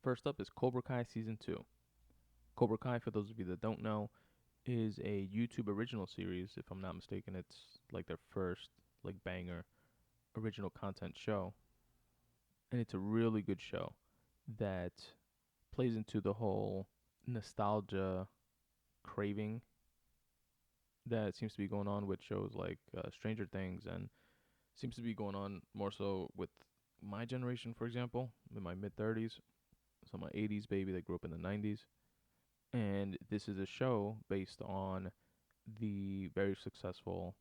First up is Cobra Kai Season 2. Cobra Kai, for those of you that don't know, is a YouTube original series. If I'm not mistaken, it's like their first like banger original content show. And it's a really good show that plays into the whole nostalgia craving that seems to be going on with shows like Stranger Things, and seems to be going on more so with my generation, for example, in my mid 30s. So my 80s baby that grew up in the 90s. And this is a show based on the very successful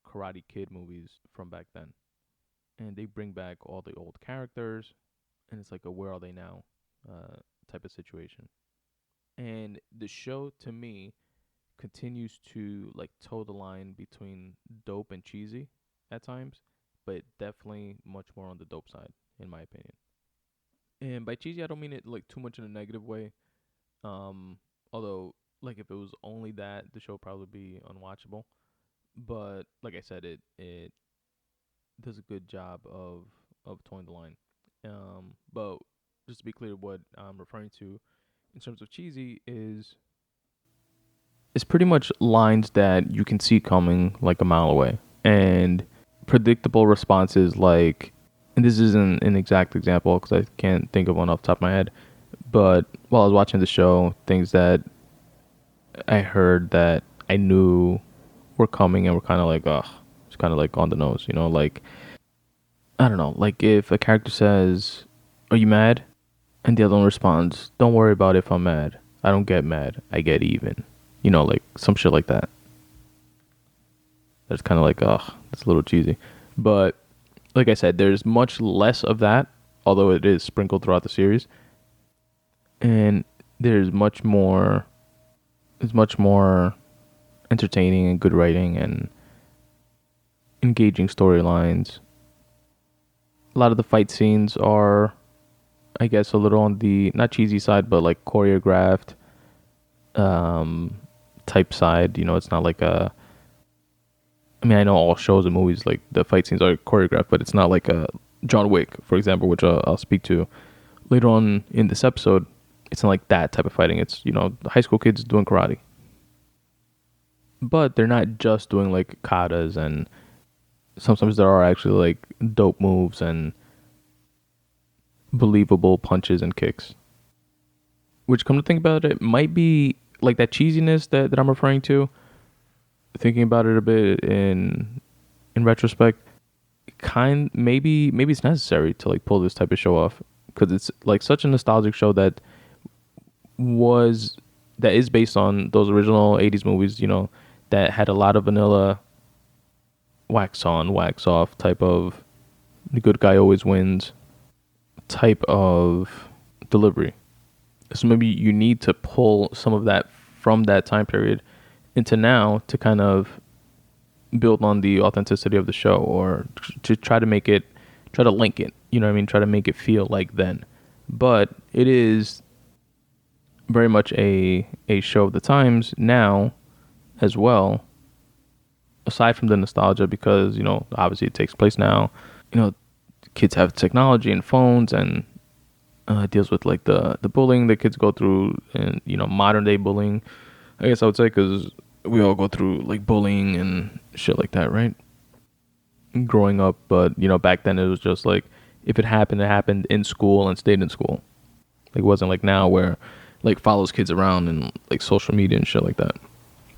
Karate Kid movies from back then. And they bring back all the old characters, and it's like a where are they now type of situation. And the show, to me, continues to like toe the line between dope and cheesy at times, but definitely much more on the dope side, in my opinion. And by cheesy, I don't mean it like too much in a negative way. Although, like, if it was only that, the show would probably be unwatchable. But like I said, it does a good job of towing the line. But just to be clear, what I'm referring to in terms of cheesy is it's pretty much lines that you can see coming like a mile away, and predictable responses like, and this isn't an exact example because I can't think of one off the top of my head, but while I was watching the show, things that I heard that I knew were coming and were kind of like, ugh, it's kind of like on the nose, like, I don't know, like if a character says, "Are you mad?" and the other one responds, "Don't worry about if I'm mad. I don't get mad. I get even." Like some shit like that. That's kind of like, ugh, that's a little cheesy. But like I said, there's much less of that, although it is sprinkled throughout the series. And there's much more entertaining and good writing and engaging storylines. A lot of the fight scenes are, I guess, a little on the not cheesy side, but like choreographed type side. It's not like a, I mean, I know all shows and movies, like the fight scenes are choreographed, but it's not like a John Wick, for example, which I'll speak to later on in this episode. It's not like that type of fighting. It's, high school kids doing karate. But they're not just doing like katas, and sometimes there are actually like dope moves and believable punches and kicks. Which, come to think about it, might be like that cheesiness that I'm referring to. Thinking about it a bit in retrospect, maybe it's necessary to like pull this type of show off, because it's like such a nostalgic show that is based on those original 80s movies, that had a lot of vanilla wax on, wax off type of the good guy always wins type of delivery. So maybe you need to pull some of that from that time period into now to kind of build on the authenticity of the show, or to try to link it, try to make it feel like then. But it is very much a show of the times now as well, aside from the nostalgia, because obviously it takes place now. Kids have technology and phones, and deals with like the bullying that kids go through, and modern day bullying, I guess I would say, because we all go through like bullying and shit like that, right? Growing up, but back then it was just like, if it happened in school and stayed in school. Like, it wasn't like now where like follows kids around and like social media and shit like that.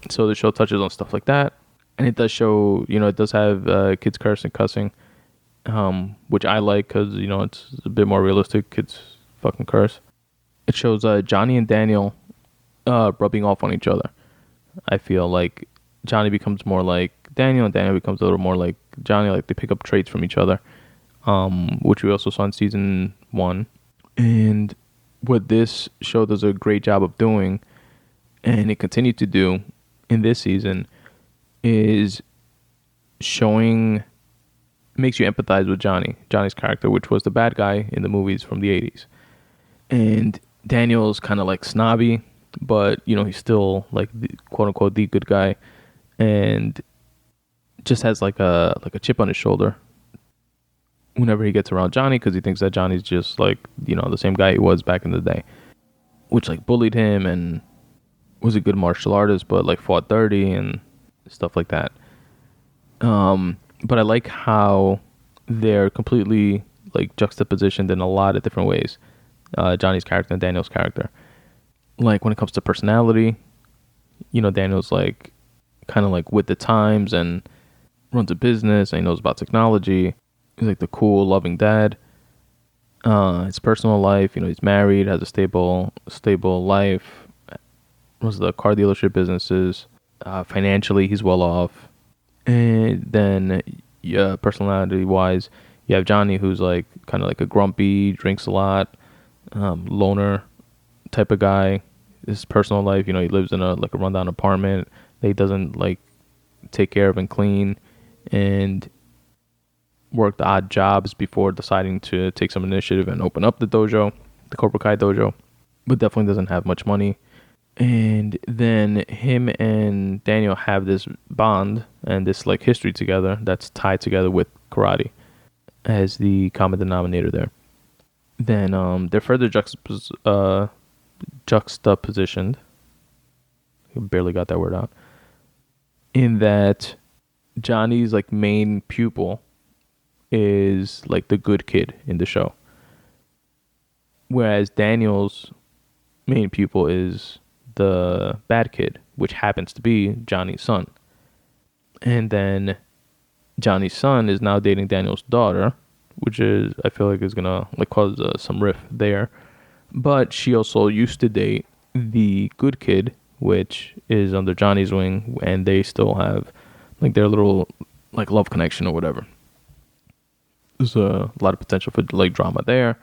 So the show touches on stuff like that, and it does show, it does have kids cussing, which I like, because it's a bit more realistic. Kids fucking curse. It shows Johnny and Daniel rubbing off on each other. I feel like Johnny becomes more like Daniel, and Daniel becomes a little more like Johnny. Like, they pick up traits from each other, which we also saw in season 1. And what this show does a great job of doing, and it continued to do in this season, is makes you empathize with Johnny's character, which was the bad guy in the movies from the 80s. And Daniel's kind of like snobby, but he's still like the, quote unquote, the good guy, and just has like a chip on his shoulder. whenever he gets around Johnny, because he thinks that Johnny's just like, the same guy he was back in the day, which like bullied him and was a good martial artist, but like fought dirty and stuff like that. But I like how they're completely like juxtapositioned in a lot of different ways. Johnny's character and Daniel's character. Like when it comes to personality, Daniel's like kind of like with the times and runs a business and he knows about technology. He's like the cool, loving dad. His personal life, he's married, has a stable life, runs the car dealership businesses. Financially, he's well off. And then, yeah, personality-wise, you have Johnny, who's like kind of like a grumpy, drinks a lot, loner type of guy. His personal life, he lives in a rundown apartment that he doesn't like take care of and clean, and worked odd jobs before deciding to take some initiative and open up the dojo, the Cobra Kai dojo, but definitely doesn't have much money. And then him and Daniel have this bond and this like history together that's tied together with karate as the common denominator there. Then they're further juxtapositioned. I barely got that word out. In that Johnny's like main pupil is like the good kid in the show, whereas Daniel's main pupil is the bad kid, which happens to be Johnny's son. And then Johnny's son is now dating Daniel's daughter, which is, I feel like, is gonna like cause some rift there. But she also used to date the good kid, which is under Johnny's wing, and they still have like their little like love connection or whatever. There's a lot of potential for like drama there,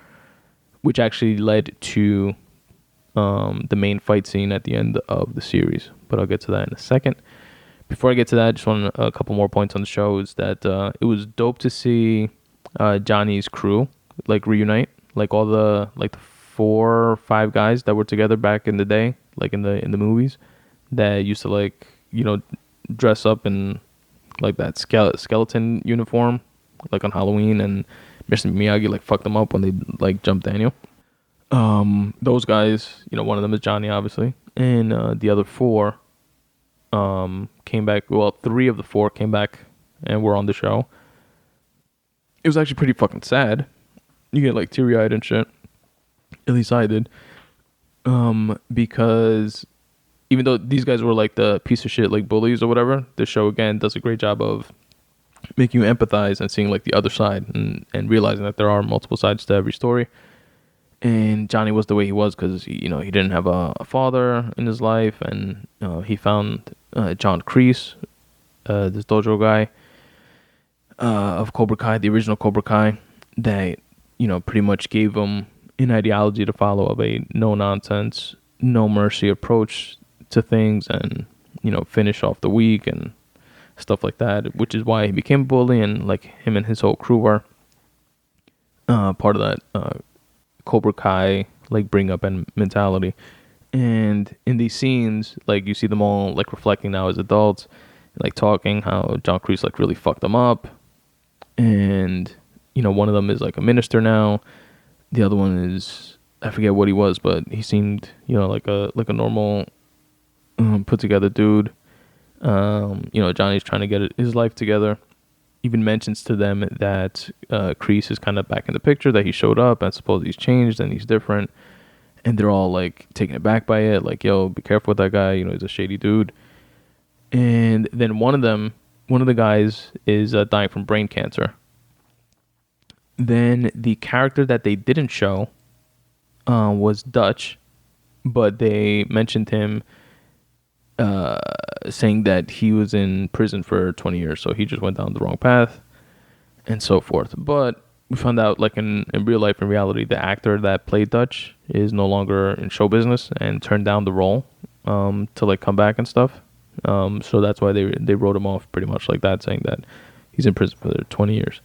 which actually led to the main fight scene at the end of the series. But I'll get to that in a second. Before I get to that, just want a couple more points on the show. Is that it was dope to see Johnny's crew like reunite, like all the 4 or 5 guys that were together back in the day, like in the movies, that used to like dress up in like that skeleton uniform, like on Halloween, and Mr. Miyagi like fucked them up when they like jumped Daniel. Those guys, one of them is Johnny, obviously, and the other 4 came back. Well, 3 of the 4 came back and were on the show. It was actually pretty fucking sad. You get like teary-eyed and shit. At least I did. Because even though these guys were like the piece of shit like bullies or whatever, the show again does a great job of making you empathize and seeing like the other side and realizing that there are multiple sides to every story. And Johnny was the way he was because he didn't have a father in his life, and he found John Kreese, this dojo guy of Cobra Kai, the original Cobra Kai, that pretty much gave him an ideology to follow of a no nonsense, no mercy approach to things, and finish off the week and stuff like that, which is why he became a bully, and like him and his whole crew were part of that Cobra Kai like bring up and mentality. And in these scenes, like you see them all like reflecting now as adults, like talking how John Kreese like really fucked them up, and one of them is like a minister now, the other one is, I forget what he was, but he seemed like a normal put together dude. Johnny's trying to get his life together. Even mentions to them that Kreese is kind of back in the picture, that he showed up and suppose he's changed and he's different, and they're all like taken aback by it, like, yo, be careful with that guy, he's a shady dude. And then one of the guys is dying from brain cancer. Then the character that they didn't show was Dutch, but they mentioned him saying that he was in prison for 20 years, so he just went down the wrong path and so forth. But we found out, like in real life, in reality, the actor that played Dutch is no longer in show business and turned down the role to like come back and stuff. So that's why they wrote him off pretty much like that, saying that he's in prison for 20 years.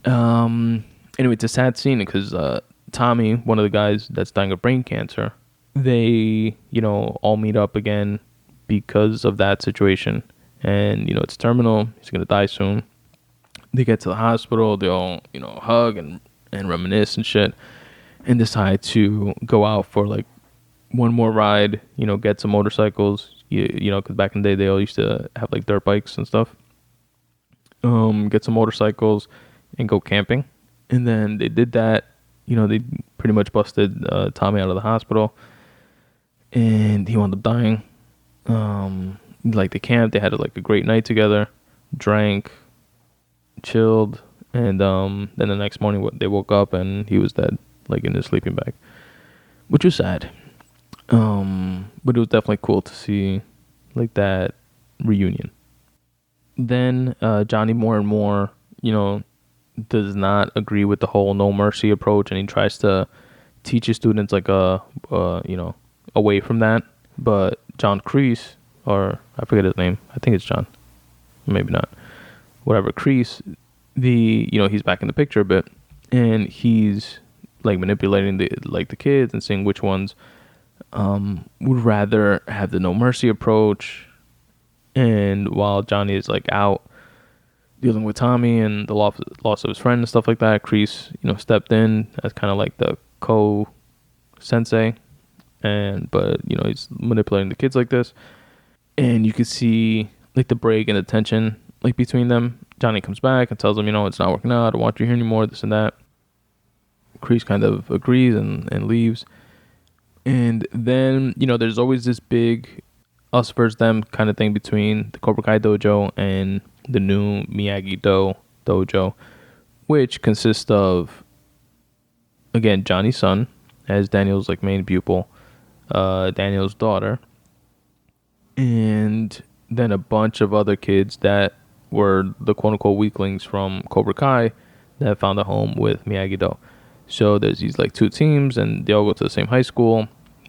Anyway, it's a sad scene because Tommy, one of the guys that's dying of brain cancer, they, all meet up again because of that situation. And, it's terminal. He's going to die soon. They get to the hospital, they all, hug and reminisce and shit, and decide to go out for like one more ride, get some motorcycles, because back in the day they all used to have like dirt bikes and stuff. Get some motorcycles and go camping. And then they did that. They pretty much busted Tommy out of the hospital, and he wound up dying. Like they camped, they had like a great night together, drank, chilled, and then the next morning they woke up and he was dead, like in his sleeping bag, which was sad. But it was definitely cool to see like that reunion. Then Johnny more and more, does not agree with the whole no mercy approach, and he tries to teach his students like away from that. But John Kreese, or I forget his name, I think it's John, maybe not, whatever, Kreese, he's back in the picture a bit, and he's like manipulating the kids and seeing which ones would rather have the no mercy approach. And while Johnny is like out dealing with Tommy and the loss of his friend and stuff like that, Kreese, stepped in as kind of like the co-sensei, but he's manipulating the kids like this, and you could see like the break and the tension like between them. Johnny comes back and tells him, it's not working out, I don't want you here anymore, this and that. Kreese kind of agrees and leaves. And then, there's always this big us versus them kind of thing between the Cobra Kai dojo and the new Miyagi-Do dojo, which consists of, again, Johnny's son as Daniel's like main pupil, Daniel's daughter, and then a bunch of other kids that were the quote-unquote weaklings from Cobra Kai that found a home with Miyagi-Do. So there's these like two teams, and they all go to the same high school,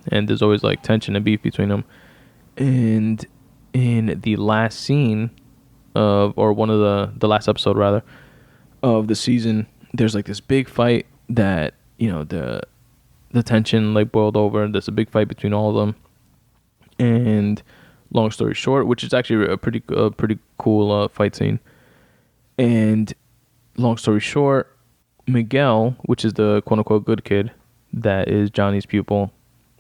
and there's always like tension and beef between them. And in the last scene or one of the last episode rather of the season, there's like this big fight that the tension like boiled over. There's a big fight between all of them, and long story short, which is actually a pretty cool fight scene. And long story short, Miguel, which is the quote unquote good kid that is Johnny's pupil,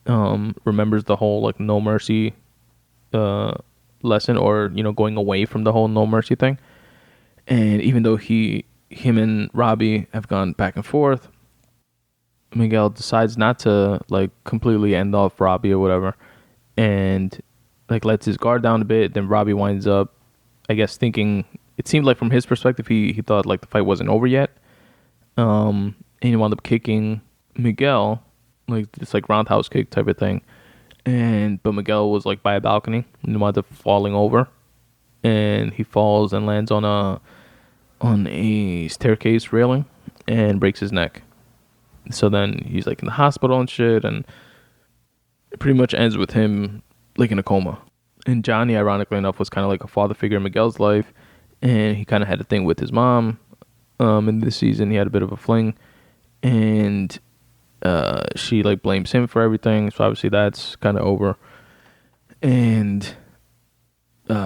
remembers the whole like no mercy lesson, or going away from the whole no mercy thing. And even though him and Robbie have gone back and forth, Miguel decides not to like completely end off Robbie or whatever, and like lets his guard down a bit. Then Robbie winds up, I guess, thinking, it seemed like from his perspective he thought like the fight wasn't over yet, and he wound up kicking Miguel, like this like roundhouse kick type of thing. But Miguel was like by a balcony and wound up falling over, and he falls and lands on a staircase railing and breaks his neck. So then he's like in the hospital and shit, and it pretty much ends with him like in a coma. And Johnny, ironically enough, was kind of like a father figure in Miguel's life, and he kind of had a thing with his mom. In this season, he had a bit of a fling, and she like blames him for everything, so obviously that's kind of over. And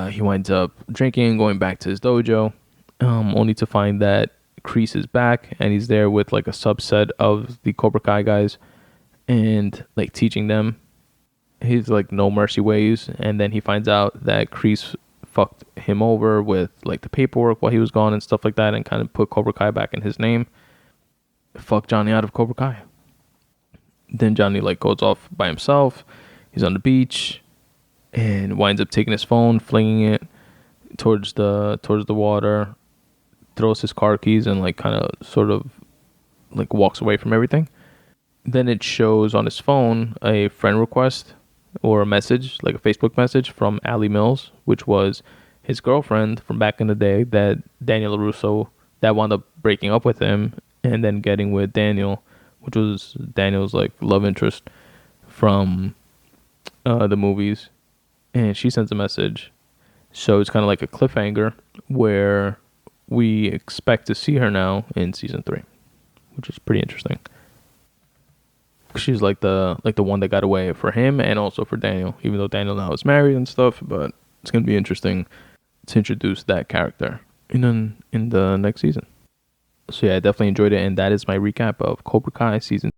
he winds up drinking, going back to his dojo, only to find that Kreese is back, and he's there with like a subset of the Cobra Kai guys, and like teaching them his like no mercy ways. And then he finds out that Kreese fucked him over with like the paperwork while he was gone and stuff like that, and kind of put Cobra Kai back in his name. Fuck Johnny out of Cobra Kai. Then Johnny like goes off by himself. He's on the beach and winds up taking his phone, flinging it towards the water, throws his car keys, and like kind of sort of like walks away from everything. Then it shows on his phone a friend request or a message, like a Facebook message from Allie Mills, which was his girlfriend from back in the day that Daniel LaRusso, that wound up breaking up with him and then getting with Daniel, which was Daniel's like love interest from the movies. And she sends a message. So it's kind of like a cliffhanger where we expect to see her now in season 3, which is pretty interesting. She's like the one that got away for him and also for Daniel, even though Daniel now is married and stuff. But it's gonna be interesting to introduce that character in the next season. So yeah, I definitely enjoyed it, and that is my recap of Cobra Kai season